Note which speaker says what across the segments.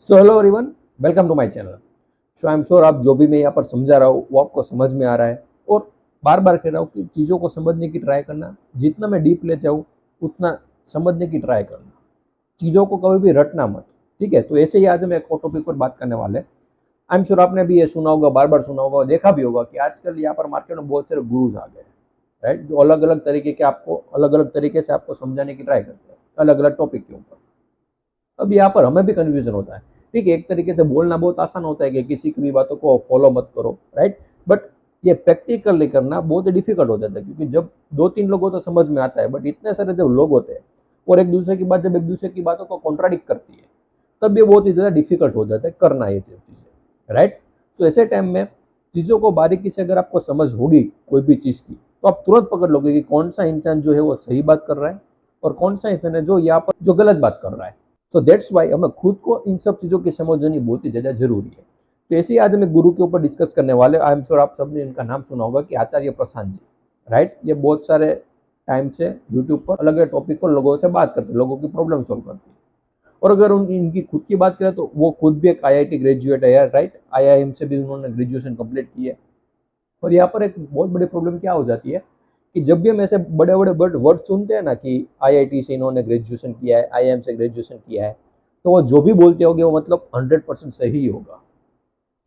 Speaker 1: So hello everyone, welcome to my channel. So I am sure आप जो भी मैं यहाँ पर समझा रहा हूँ वो आपको समझ में आ रहा है। और बार बार कह रहा हूँ कि चीज़ों को समझने की ट्राई करना, जितना मैं डीप ले जाऊँ उतना समझने की ट्राई करना, चीज़ों को कभी भी रटना मत। ठीक है, तो ऐसे ही आज हम एक और टॉपिक पर बात करने वाले हैं। आई एम श्योर आपने भी ये सुना होगा, बार बार सुना होगा, देखा भी होगा कि आजकल यहाँ पर मार्केट में बहुत सारे गुरुज आ गए हैं, राइट, जो अलग अलग तरीके के आपको अलग अलग तरीके से आपको समझाने की ट्राई करते हैं अलग अलग टॉपिक के ऊपर। अब यहाँ पर हमें भी कन्फ्यूजन होता है। ठीक है, एक तरीके से बोलना बहुत आसान होता है कि किसी की भी बातों को फॉलो मत करो, राइट, बट ये प्रैक्टिकली करना बहुत डिफिकल्ट हो जाता है, क्योंकि जब दो तीन लोगों तो समझ में आता है, बट इतने सारे जब लोग होते हैं और एक दूसरे की बात जब एक दूसरे की बातों को कॉन्ट्राडिक्ट करती है, तब ये बहुत ही ज़्यादा डिफिकल्ट हो जाता है करना ये चीज़ें, राइट। तो ऐसे टाइम में चीज़ों को बारीकी से अगर आपको समझ होगी कोई भी चीज़ की, तो आप तुरंत पकड़ लोगे कि कौन सा इंसान जो है वो सही बात कर रहा है और कौन सा इंसान है जो यहाँ पर जो गलत बात कर रहा है। सो दैट्स वाई हमें खुद को इन सब चीज़ों की समझ होनी बहुत ही ज़्यादा जरूरी है। तो ऐसे ही आज हमें गुरु के ऊपर डिस्कस करने वाले, आई एम श्योर आप सबने इनका नाम सुना होगा कि आचार्य प्रशांत जी, राइट। ये बहुत सारे टाइम से यूट्यूब पर अलग अलग टॉपिक पर लोगों से बात करते हैं, लोगों की प्रॉब्लम सॉल्व करते हैं। और अगर इनकी खुद की बात करें तो वो खुद भी एक आईआईटी ग्रेजुएट है यार, राइट, आईआईएम से भी उन्होंने ग्रेजुएशन कंप्लीट की है। और यहाँ पर एक बहुत बड़ी प्रॉब्लम क्या हो जाती है कि जब भी हम ऐसे बड़े बड़े वर्ड सुनते हैं ना कि आईआईटी से इन्होंने ग्रेजुएशन किया है, आईआईएम से ग्रेजुएशन किया है, तो वो जो भी बोलते होंगे वो मतलब 100% सही ही होगा,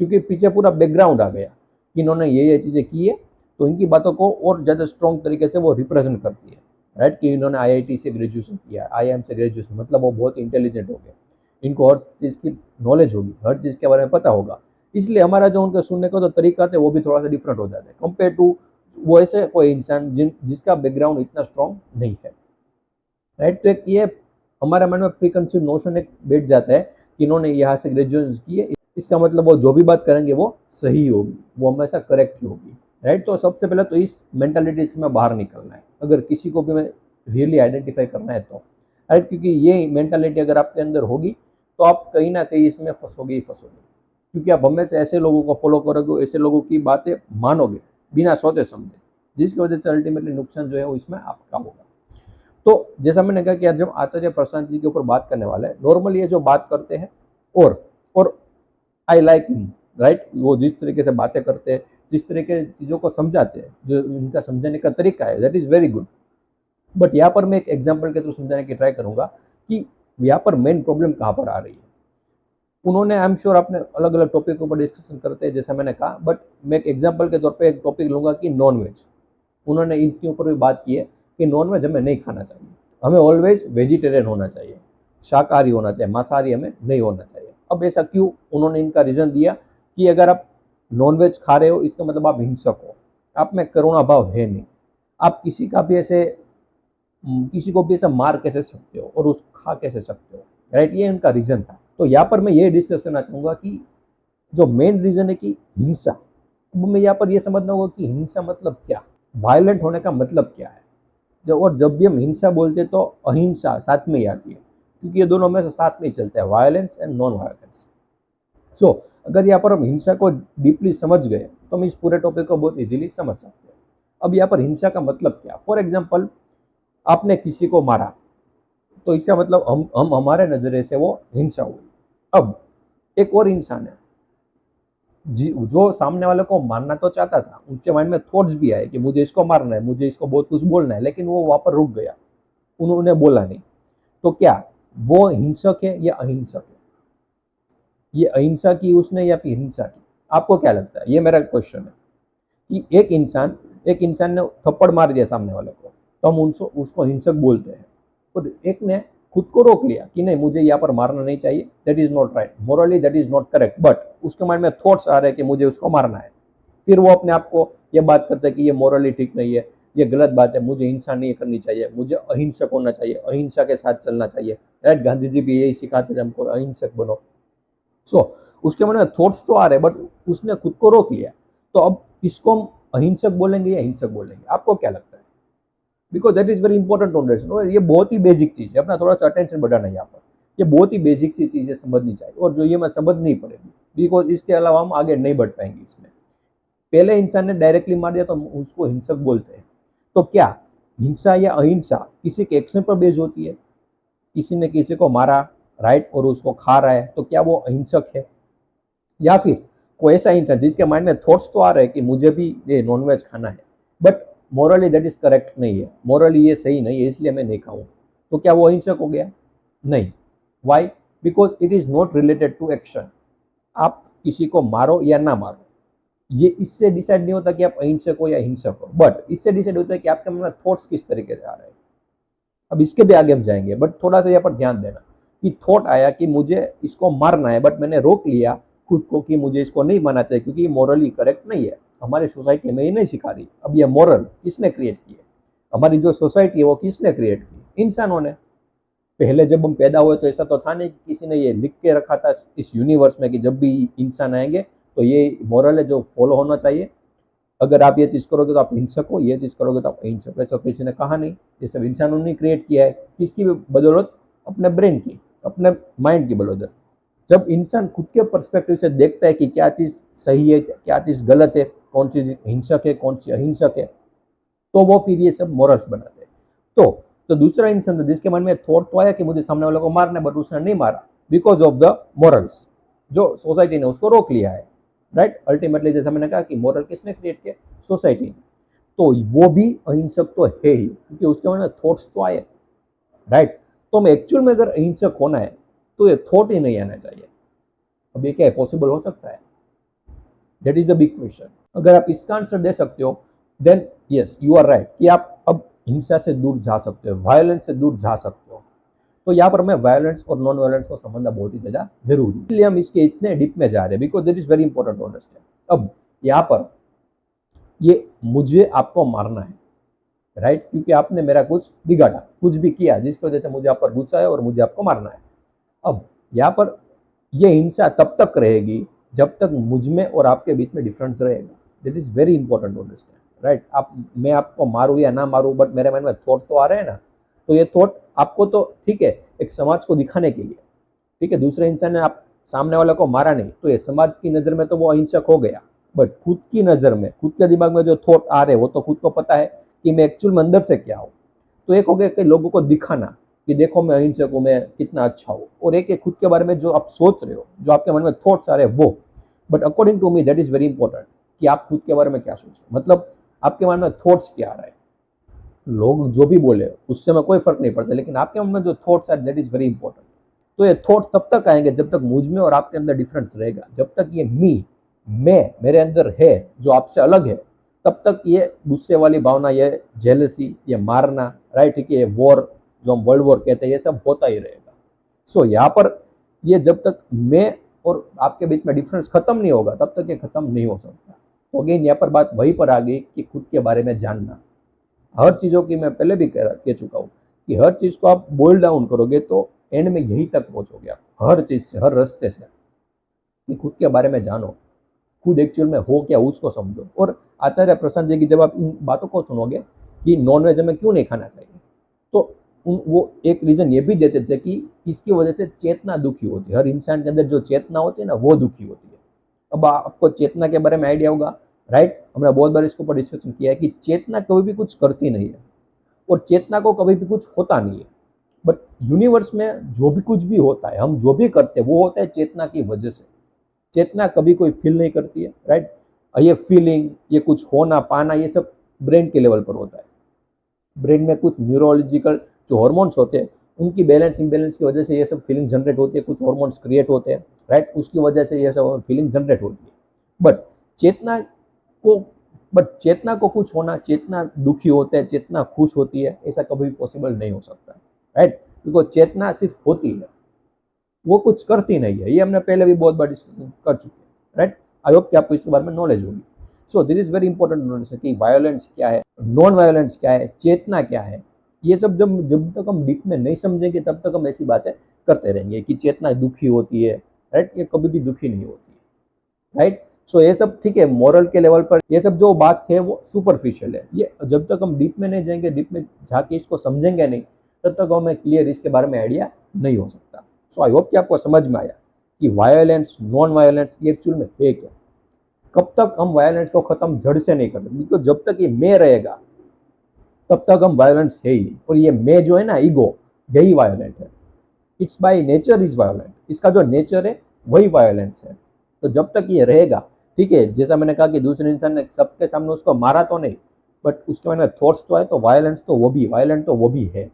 Speaker 1: क्योंकि पीछे पूरा बैकग्राउंड आ गया कि इन्होंने ये चीज़ें की है। तो इनकी बातों को और ज़्यादा स्ट्रॉन्ग तरीके से वो रिप्रेजेंट करती है, राइट, कि इन्होंने आईआईटी से ग्रेजुएशन किया है, आईआईएम से ग्रेजुएशन, मतलब वो बहुत इंटेलिजेंट हो गए, इनको हर चीज़ की नॉलेज होगी, हर चीज़ के बारे में पता होगा। इसलिए हमारा जो उनका सुनने का जो तरीका है वो भी थोड़ा सा डिफरेंट हो जाता है कंपेयर टू वो ऐसे कोई इंसान जिसका बैकग्राउंड इतना स्ट्रॉन्ग नहीं है, राइट। तो एक ये हमारे मन में प्री कंसीव नोशन एक बैठ जाता है कि इन्होंने यहाँ से ग्रेजुएशन की है, इसका मतलब वो जो भी बात करेंगे वो सही होगी, वो हमेशा करेक्ट ही होगी, राइट। तो सबसे पहले तो इस मेंटालिटी से हमें बाहर निकलना है, अगर किसी को भी मैं रियली आइडेंटिफाई करना है तो, राइट, क्योंकि ये मेंटालिटी अगर आपके अंदर होगी तो आप कहीं ना कहीं इसमें फंसोगे ही फंसोगे, क्योंकि आप हमेशा ऐसे लोगों को फॉलो करोगे, ऐसे लोगों की बातें मानोगे बिना सोचे समझे, जिसकी वजह से अल्टीमेटली नुकसान जो है वो इसमें आपका होगा। तो जैसा मैंने कहा कि आज हम आचार्य प्रशांत जी के ऊपर बात करने वाले हैं। नॉर्मली ये जो बात करते हैं और आई लाइक हिम, राइट, वो जिस तरीके से बातें करते हैं, जिस तरीके चीज़ों को समझाते हैं, जो उनका समझाने का तरीका है, that is very good. But यहाँ पर मैं एक एग्जाम्पल के थ्रू समझाने की ट्राई करूंगा कि यहाँ पर मेन प्रॉब्लम कहाँ पर आ रही है। उन्होंने, आई एम श्योर आपने अलग अलग टॉपिक के ऊपर डिस्कशन करते हैं जैसा मैंने कहा, बट मैं एक एग्जाम्पल के तौर पर एक टॉपिक लूंगा कि नॉन वेज। उन्होंने इनके ऊपर भी बात की है कि नॉनवेज हमें नहीं खाना चाहिए, हमें ऑलवेज वेजिटेरियन होना चाहिए, शाकाहारी होना चाहिए, मांसाहारी हमें नहीं होना चाहिए। अब ऐसा क्यों? उन्होंने इनका रीज़न दिया कि अगर आप नॉनवेज खा रहे हो इसका मतलब आप हिंसक हो, आप में करुणा भाव है नहीं, आप किसी को भी ऐसा मार कैसे सकते हो और उस खा कैसे सकते हो, राइट। ये इनका रीज़न था। तो यहाँ पर मैं ये डिस्कस करना चाहूँगा कि जो मेन रीज़न है कि हिंसा, अब हमें यहाँ पर ये समझना होगा कि हिंसा मतलब क्या, वायलेंट होने का मतलब क्या है। और जब भी हम हिंसा बोलते हैं तो अहिंसा साथ में ही आती है, क्योंकि ये दोनों हमेशा साथ में ही चलते हैं, वायलेंस एंड नॉन वायलेंस। सो अगर यहाँ पर हम हिंसा को डीपली समझ गए तो हम इस पूरे टॉपिक को बहुत इजीली समझ सकते हैं। अब यहाँ पर हिंसा का मतलब क्या, फॉर एग्जाम्पल आपने किसी को मारा, तो इसका मतलब हम हमारे नजरिए से वो हिंसा हुई। अब एक और इंसान है जो सामने वाले को मारना तो चाहता था, उसके माइंड में थॉट्स भी आए कि मुझे इसको मारना है, मुझे इसको बहुत कुछ बोलना है, लेकिन वो वहां पर रुक गया, उन्होंने बोला नहीं। तो क्या वो हिंसक है या अहिंसक है? ये अहिंसा की उसने या फिर हिंसा की? आपको क्या लगता है? ये मेरा क्वेश्चन है कि एक इंसान ने थप्पड़ मार दिया सामने वाले को, तो हम उसको हिंसक बोलते हैं। और एक ने खुद को रोक लिया कि नहीं, मुझे यहाँ पर मारना नहीं चाहिए, that is not right, morally that is not correct, but उसके माइंड में थॉट्स आ रहे हैं कि मुझे उसको मारना है। फिर वो अपने आप को ये बात करता है कि ये मोरली ठीक नहीं है, ये गलत बात है, मुझे हिंसा नहीं करनी चाहिए, मुझे अहिंसक होना चाहिए, अहिंसा के साथ चलना चाहिए, राइट। गांधी जी भी यही सिखाते थे हमको, अहिंसक बनो। सो उसके मन में थॉट्स तो आ रहे, बट उसने खुद को रोक लिया। तो अब इसको हम अहिंसक बोलेंगे या हिंसक बोलेंगे? आपको क्या लगता है? Because that is very important to understand. ये बहुत ही बेसिक चीज है, अपना थोड़ा सा अटेंशन बढ़ाना है यहाँ पर। ये बहुत ही बेसिक सी चीजें समझनी चाहिए, और जो ये मैं समझ नहीं पड़ेगी, बिकॉज इसके अलावा हम आगे नहीं बढ़ पाएंगे इसमें। पहले इंसान ने डायरेक्टली मार दिया तो हम उसको हिंसक बोलते हैं। तो क्या हिंसा या अहिंसा किसी के एक्शन पर बेस्ड होती है? किसी ने किसी को मारा, राइट, और उसको खा रहा है, तो क्या वो अहिंसक है? या फिर कोई ऐसा इंसान जिसके माइंड में थॉट्स तो आ रहे हैं कि मुझे भी ये नॉनवेज खाना है, but morally that is correct नहीं है, मोरली ये सही नहीं है, इसलिए मैं नहीं खाऊंगा, तो क्या वो अहिंसक हो गया? नहीं। Why? Because it is not related to action. आप किसी को मारो या ना मारो, ये इससे डिसाइड नहीं होता कि आप अहिंसक हो या हिंसक हो, बट इससे डिसाइड होता है कि आपके मन में थॉट्स किस तरीके से आ रहे हैं। अब इसके भी आगे हम जाएंगे, बट थोड़ा सा यहाँ पर ध्यान देना कि थॉट आया कि मुझे इसको मारना है, बट मैंने रोक लिया खुद को कि मुझे इसको नहीं मारना चाहिए क्योंकि ये मोरली करेक्ट नहीं है, हमारी सोसाइटी में ये नहीं सिखा रही। अब ये मोरल किसने क्रिएट की है? हमारी जो सोसाइटी है वो किसने क्रिएट की? इंसानों ने। पहले जब हम पैदा हुए तो ऐसा तो था नहीं कि किसी ने ये लिख के रखा था इस यूनिवर्स में कि जब भी इंसान आएंगे तो ये मोरल है जो फॉलो होना चाहिए, अगर आप ये चीज़ करोगे तो आप हिंसक हो, ये चीज़ करोगे तो आप अहिंसक हो। ऐसा किसी ने कहा नहीं, ये सब इंसानों ने क्रिएट किया है। किसकी बदौलत? अपने ब्रेन की, अपने माइंड की बदौलत। जब इंसान खुद के पर्सपेक्टिव से देखता है कि क्या चीज़ सही है, क्या चीज़ गलत है, कौन चीज़ हिंसक है, कौन सी अहिंसक है, तो वो फिर ये सब मोरल्स बनाते हैं। तो दूसरा इंसान था जिसके मन में थॉट तो आया कि मुझे सामने वाले को मारना है, बट उसने नहीं मारा बिकॉज ऑफ द मोरल्स, जो सोसाइटी ने उसको रोक लिया है। राइट, अल्टीमेटली जैसा मैंने कहा कि मोरल किसने क्रिएट किया? सोसाइटी ने। तो वो भी अहिंसक तो है ही क्योंकि उसके मन में थॉट्स तो आए। राइट, तो हमें एक्चुअल में अगर अहिंसक होना है तो ये थॉट ही नहीं आना चाहिए। अब ये क्या है, पॉसिबल हो सकता है? That is the big question. अगर आप इसका आंसर दे सकते हो then yes you are right कि आप अब हिंसा से दूर जा सकते हो, वायलेंस से दूर जा सकते हो। तो यहाँ पर हमें वायलेंस और नॉन वायलेंस को समझना बहुत ही ज्यादा जरूरी है, इसलिए हम इसके इतने डीप में जा रहे हैं because that is very important to understand. अब यहाँ पर ये मुझे आपको मारना है, राइट, क्योंकि आपने मेरा कुछ बिगाड़ा, कुछ भी किया जिसकी वजह से मुझे आप पर गुस्सा है और मुझे आपको मारना है। अब यहाँ पर ये हिंसा तब तक रहेगी जब तक मुझ में और आपके बीच में डिफरेंस रहेगा। That is very important to understand. Right, आप मैं आपको मारूं या ना मारूं, बट मेरे मन में थॉट तो आ रहे हैं ना, तो ये थॉट आपको तो ठीक है एक समाज को दिखाने के लिए, ठीक है, दूसरे इंसान ने आप सामने वाले को मारा नहीं तो ये समाज की नजर में तो वो अहिंसक हो गया, बट खुद की नजर में, खुद के दिमाग में जो थॉट आ रहे वो तो खुद को पता है कि मैं एक्चुअल में अंदर से क्या हूँ। तो एक हो गया कि लोगों को दिखाना कि देखो मैं अहिंसक हूँ, मैं कितना अच्छा हूँ, और एक है खुद के बारे में जो आप सोच रहे हो, जो आपके मन में थॉट्स आ रहे हैं वो। But according to me that is very important कि आप खुद के बारे में क्या सोच रहे हो, मतलब आपके मन में थॉट्स क्या आ रहा है। लोग जो भी बोले उससे मैं कोई फर्क नहीं पड़ता, लेकिन आपके मन में जो thoughts are that is very important. तो ये थॉट्स तब तक आएंगे जब तक मुझ में और आपके अंदर डिफरेंस रहेगा, जब तक ये मैं मेरे अंदर है जो आपसे अलग है, तब तक ये गुस्से वाली भावना, ये जेलसी, ये मारना, राइट, ठीक है, ये वॉर जो हम वर्ल्ड वॉर कहते हैं, ये सब होता ही रहेगा। सो यहाँ पर ये जब तक मैं और आपके बीच में डिफरेंस खत्म नहीं होगा तब तक ये खत्म नहीं हो सकता। तो अगेन यहाँ पर बात वहीं पर आ गई कि खुद के बारे में जानना। हर चीज़ों की मैं पहले भी कह चुका हूँ कि हर चीज़ को आप बोल डाउन करोगे तो एंड में यहीं तक पहुंचोगे आप, हर चीज़ से, हर रास्ते से, कि खुद के बारे में जानो, खुद एक्चुअल में हो क्या उसको समझो। और आचार्य प्रशांत जी की जब आप इन बातों को सुनोगे कि नॉनवेज हमें क्यों नहीं खाना चाहिए, तो वो एक रीज़न ये भी देते थे कि इसकी वजह से चेतना दुखी होती है, हर इंसान के अंदर जो चेतना होती है ना वो दुखी होती है। अब आपको चेतना के बारे में आइडिया होगा, राइट, हमने बहुत बार इसके ऊपर डिस्कशन किया है कि चेतना कभी भी कुछ करती नहीं है और चेतना को कभी भी कुछ होता नहीं है। बट यूनिवर्स में जो भी कुछ भी होता है, हम जो भी करते हैं वो होता है चेतना की वजह से। चेतना कभी कोई फील नहीं करती है, राइट। ये फीलिंग, ये कुछ होना पाना, ये सब ब्रेन के लेवल पर होता है। ब्रेन में कुछ न्यूरोलॉजिकल जो हॉर्मोन्स होते हैं उनकी बैलेंस इम्बैलेंस की वजह से ये सब फीलिंग जनरेट होती है, कुछ हॉर्मोन्स क्रिएट होते हैं, राइट, उसकी वजह से ये सब फीलिंग जनरेट होती है। बट चेतना को चेतना को कुछ होना, चेतना दुखी होता है, चेतना खुश होती है, ऐसा कभी भी पॉसिबल नहीं हो सकता, राइट, बिकॉज चेतना सिर्फ होती है, वो कुछ करती नहीं है। ये हमने पहले भी बहुत बार डिस्कशन कर चुके हैं, राइट। आई होप कि आपको इसके बारे में नॉलेज होगी। So this is very important knowledge कि वायोलेंस क्या है, नॉन वायोलेंस क्या है, चेतना क्या है। ये सब जब तक हम डीप में नहीं समझेंगे तब तक हम ऐसी बातें करते रहेंगे कि चेतना दुखी होती है, राइट, ये कभी भी दुखी नहीं होती है, राइट। सो ये सब ठीक है, मॉरल के लेवल पर ये सब जो बात है वो सुपरफिशियल है। ये जब तक हम डीप में नहीं जाएंगे, डीप में जाके इसको समझेंगे नहीं, तब तक हमें क्लियर इसके बारे में आइडिया नहीं हो सकता। सो आई होप कि आपको समझ में आया कि वायलेंस, नॉन वायलेंस ये एक्चुअल में है क्या। कब तक हम वायलेंस को खत्म जड़ से नहीं कर सकते, बिकॉज जब तक ये मैं रहेगा तब तक हम वायलेंस है ही। और ये मैं जो है ना, ईगो, यही वायलेंट है। It's by nature is violent, इसका जो नेचर है वही वायोलेंस है। तो जब तक ये रहेगा, ठीक है, जैसा मैंने कहा कि दूसरे इंसान ने सबके सामने उसको मारा तो नहीं, बट उसके मन में थॉट्स तो है, तो वायलेंस तो वो भी, वायलेंट तो वो भी है,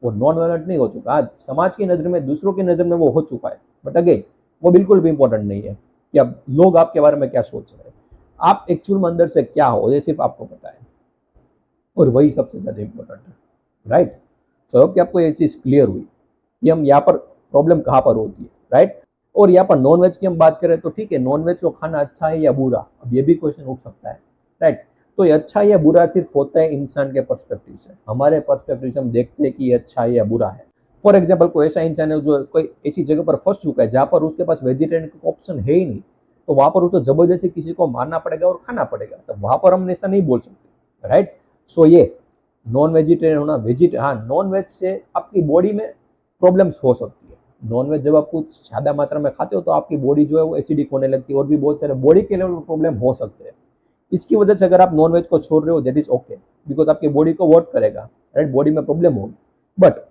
Speaker 1: वो नॉन वायलेंट नहीं हो चुका। आज समाज की नज़र में, दूसरों की नज़र में वो हो चुका है, बट अगेन वो बिल्कुल भी इंपॉर्टेंट नहीं है कि अब लोग आपके बारे में क्या सोच रहे हैं। आप एक्चुअल में अंदर से क्या हो, ये सिर्फ आपको पता है, और वही सबसे ज़्यादा इंपॉर्टेंट है, राइट। सो कि आपको ये चीज़ क्लियर हुई कि हम यहाँ पर प्रॉब्लम कहाँ पर होती है, राइट। और यहाँ पर नॉनवेज की हम बात करें तो ठीक है, नॉनवेज को खाना अच्छा है या बुरा, अब ये भी क्वेश्चन उठ सकता है, राइट। तो ये अच्छा या बुरा सिर्फ होता है इंसान के पर्सपेक्टिव से, हमारे पर्सपेक्टिव से हम देखते हैं कि ये अच्छा है या बुरा है। फॉर एग्जाम्पल, कोई ऐसा इंसान है जो कोई ऐसी जगह पर फंस चुका है जहाँ पर उसके पास वेजिटेरियन का ऑप्शन है ही नहीं, तो वहां पर उसको जबरदस्ती किसी को मारना पड़ेगा और खाना पड़ेगा, तो वहां पर हम ऐसा नहीं बोल सकते, राइट। सो ये नॉन वेजिटेरियन होना, हाँ, नॉन वेज से आपकी बॉडी में प्रॉब्लम्स हो सकती है। नॉन वेज जब आप कुछ ज़्यादा मात्रा में खाते हो तो आपकी बॉडी जो है वो एसिडिक होने लगती है, और भी बहुत सारे बॉडी के लेवल प्रॉब्लम हो सकते हैं। इसकी वजह से अगर आप नॉन वेज को छोड़ रहे हो, दैट इज ओके, बिकॉज आपकी बॉडी को वर्क करेगा, राइट, बॉडी में प्रॉब्लम होगी, बट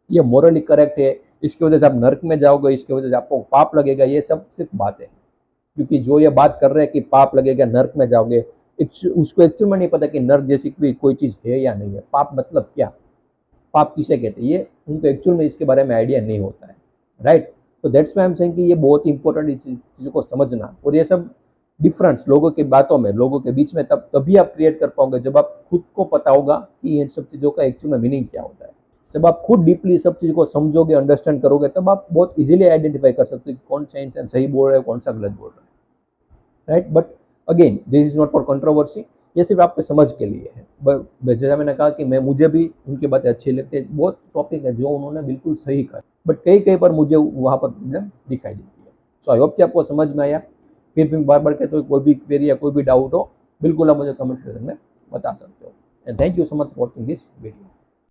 Speaker 1: ये मोरली करेक्ट है, इसकी वजह से आप नर्क में जाओगे, इसकी वजह से आपको पाप लगेगा, ये सब सिर्फ बातें हैं। क्योंकि जो ये बात कर रहे हैं कि पाप लगेगा, नर्क में जाओगे, उसको एक्चुअल में नहीं पता कि नर्क जैसी भी कोई चीज़ है या नहीं है, पाप मतलब क्या, पाप किसे कहते हैं, ये उनको एक्चुअल में इसके बारे में आइडिया नहीं होता है, राइट। तो that's why I am saying कि ये बहुत इंपॉर्टेंट चीज़ों को समझना, और ये सब डिफरेंस लोगों की बातों में, लोगों के बीच में तभी आप क्रिएट कर पाओगे जब आप खुद को पता होगा कि इन सब चीज़ों का एक्चुअल में मीनिंग क्या होता है। जब आप खुद डीपली सब चीज़ को समझोगे, अंडरस्टैंड करोगे, तब आप बहुत इजीली आइडेंटिफाई कर सकते हो कि कौन सा इंसान सही बोल रहा है, कौन सा गलत बोल रहा है, right. But again this is not for controversy, ये सिर्फ आपके समझ के लिए है। जैसा मैंने कहा कि मुझे भी उनकी बातें अच्छी लगती है, बहुत टॉपिक है जो उन्होंने बिल्कुल सही कहा, बट कई कई पर मुझे वहाँ पर प्रॉब्लम दिखाई देती है। सो आई होप कि आपको समझ में आया। फिर भी बार बार कहते हो, कोई भी क्वेरी या कोई भी डाउट हो, बिल्कुल आप मुझे कमेंट सेक्शन में बता सकते हो। And thank you so much for watching this video.